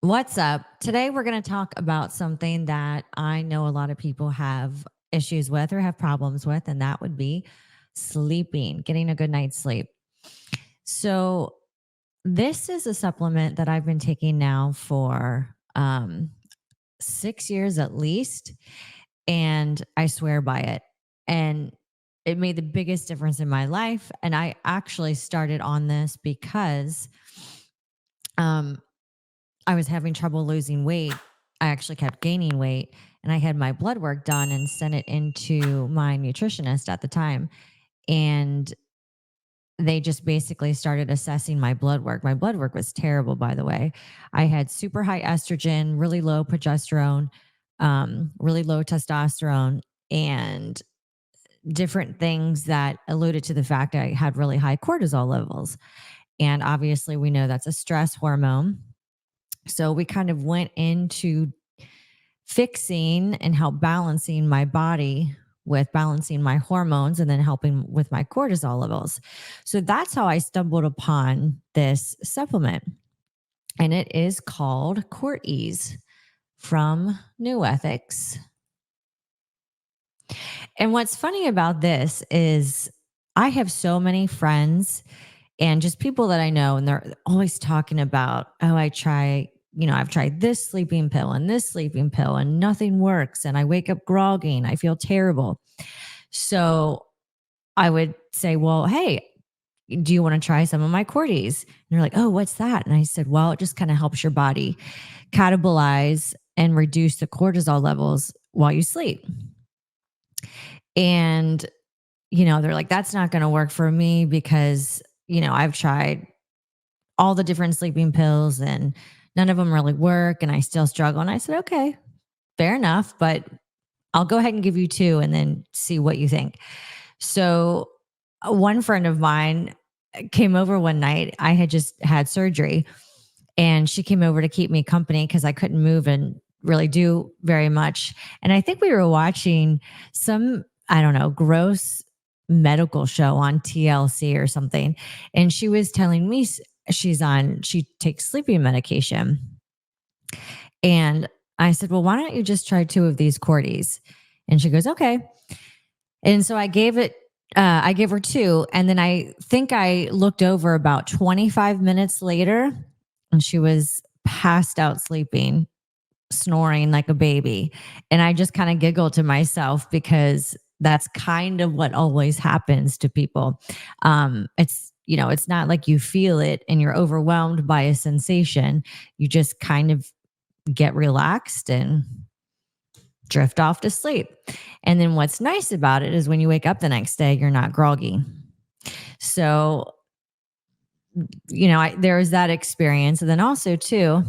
What's up? Today, we're going to talk about something that I know a lot of people have issues with or have problems with, and that would be sleeping, getting a good night's sleep. So, this is a supplement that I've been taking now for 6 years at least, and I swear by it. And it made the biggest difference in my life. And I actually started on this because um, I was having trouble losing weight. I actually kept gaining weight, and I had my blood work done and sent it into my nutritionist at the time. And they just basically started assessing my blood work. My blood work was terrible, by the way. I had super high estrogen, really low progesterone, really low testosterone, and different things that alluded to the fact I had really high cortisol levels. And obviously, we know that's a stress hormone. So we kind of went into fixing and help balancing my body with balancing my hormones and then helping with my cortisol levels. So that's how I stumbled upon this supplement. And it is called Court Ease from New Ethics. And what's funny about this is I have so many friends and just people that I know, and they're always talking about, oh, I've tried this sleeping pill and this sleeping pill and nothing works. And I wake up groggy and I feel terrible. So I would say, well, hey, do you want to try some of my Cordy's? And they're like, oh, what's that? And I said, well, it just kind of helps your body catabolize and reduce the cortisol levels while you sleep. And, they're like, that's not going to work for me because, I've tried all the different sleeping pills and none of them really work and I still struggle. And I said, okay, fair enough, but I'll go ahead and give you two and then see what you think. So one friend of mine came over one night. I had just had surgery and she came over to keep me company because I couldn't move and really do very much. And I think we were watching some, I don't know, gross medical show on TLC or something. And she was telling me she takes sleeping medication. And I said, well, why don't you just try two of these Cordy's? And she goes, okay. And so I gave her two. And then I think I looked over about 25 minutes later and she was passed out sleeping, snoring like a baby. And I just kind of giggled to myself because that's kind of what always happens to people. It's not like you feel it and you're overwhelmed by a sensation. You just kind of get relaxed and drift off to sleep. And then what's nice about it is when you wake up the next day, you're not groggy. So, there was that experience. And then also too,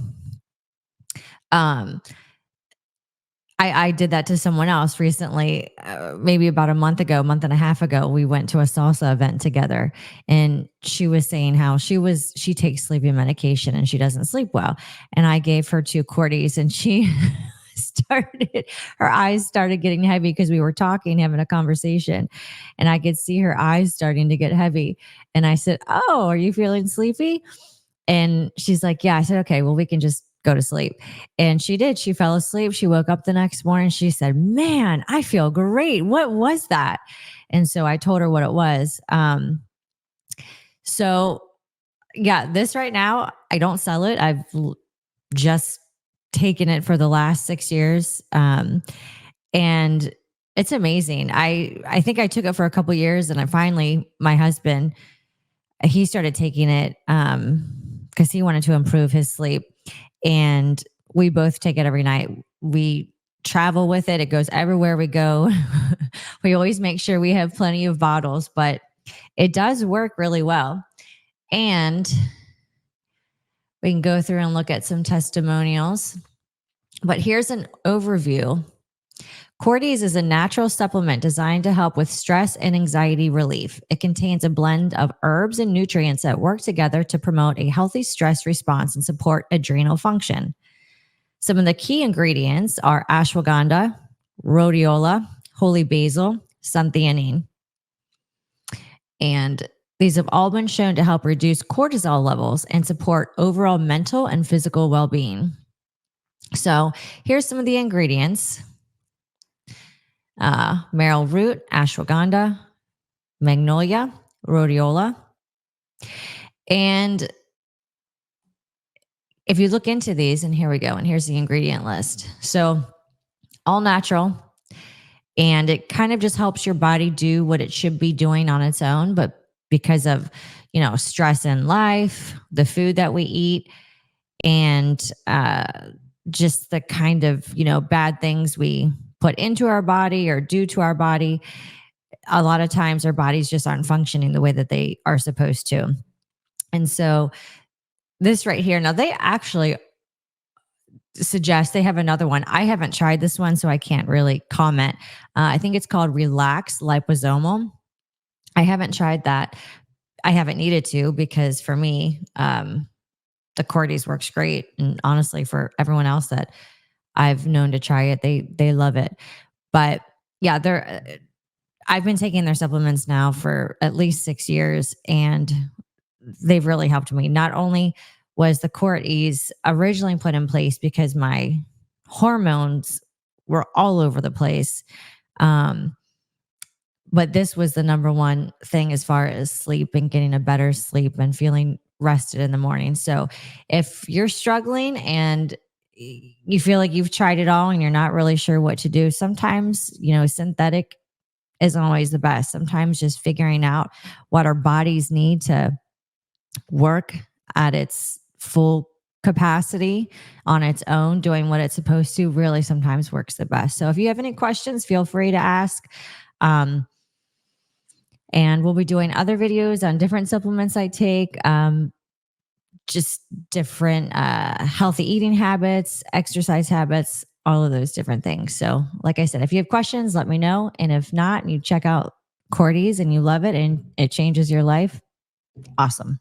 I did that to someone else recently, maybe about a month and a half ago. We went to a salsa event together, and she was saying how she takes sleeping medication and she doesn't sleep well. And I gave her two Cordy's, and she her eyes started getting heavy because we were talking, having a conversation, and I could see her eyes starting to get heavy. And I said, "Oh, are you feeling sleepy?" And she's like, yeah. I said, okay, well, we can just go to sleep. And she did. She fell asleep. She woke up the next morning. She said, man, I feel great. What was that? And so I told her what it was. So yeah, this right now, I don't sell it. I've just taken it for the last 6 years. And it's amazing. I think I took it for a couple years and my husband, he started taking it, because he wanted to improve his sleep. And we both take it every night. We travel with it. It goes everywhere we go. We always make sure we have plenty of bottles, but it does work really well. And we can go through and look at some testimonials. But here's an overview. Cordy's is a natural supplement designed to help with stress and anxiety relief. It contains a blend of herbs and nutrients that work together to promote a healthy stress response and support adrenal function. Some of the key ingredients are ashwagandha, rhodiola, holy basil, suntheanine. And these have all been shown to help reduce cortisol levels and support overall mental and physical well-being. So here's some of the ingredients: marrow root, ashwagandha, magnolia, rhodiola. And if you look into these, and here we go, and here's the ingredient list. So all natural, and it kind of just helps your body do what it should be doing on its own. But because of, stress in life, the food that we eat, and just the kind of, bad things we put into our body or do to our body, a lot of times our bodies just aren't functioning the way that they are supposed to. And so this right here, now they actually suggest they have another one. I haven't tried this one, so I can't really comment. I think it's called Relax Liposomal. I haven't tried that. I haven't needed to, because for me, the Cordy's works great. And honestly, for everyone else that I've known to try it, they love it. But yeah, I've been taking their supplements now for at least 6 years, and they've really helped me. Not only was the Cordy's originally put in place because my hormones were all over the place, um, but this was the number one thing as far as sleep and getting a better sleep and feeling rested in the morning. So if you're struggling and you feel like you've tried it all and you're not really sure what to do, sometimes, synthetic isn't always the best. Sometimes just figuring out what our bodies need to work at its full capacity on its own, doing what it's supposed to, really sometimes works the best. So if you have any questions, feel free to ask. Um, and we'll be doing other videos on different supplements I take, just different healthy eating habits, exercise habits, all of those different things. So, like I said, if you have questions, let me know. And if not, and you check out Cordy's and you love it and it changes your life, awesome.